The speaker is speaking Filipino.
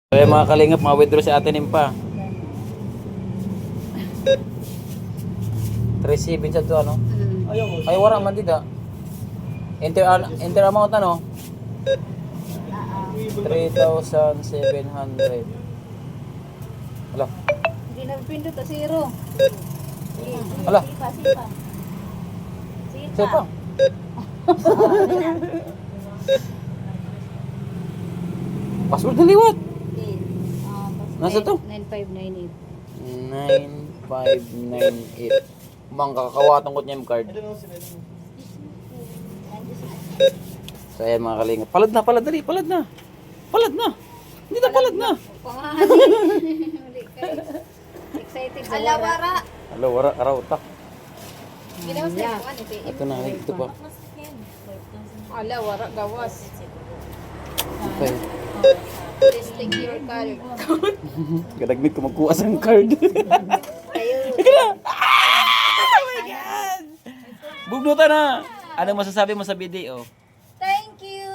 Kaya mga kalingap, ma-withdraw si Ate Nimpa. 3.7 sa to ano? Ay wala man dida. Enter amount ano? 3,700. Wala. Hindi na pindot to zero. Wala. Sipa. Sipa. Password na liwat. Nasa to? 9598. 9598. Mang kakakawatan ko niya yung card. So ayan mga kalingap. Palad na, palad dali, palad na. Palad na. Hindi na palad na. Excited sa alawara. Hello, wara, araw, tak. Ginawas na yung ano, Ito na, ito pa. alawara gawas. Okay. Please take your card. Gadagmit ko magkuha sa card. Ayun. Oh my God! Bugnutan na! Ano masasabi mo sa video? Thank you.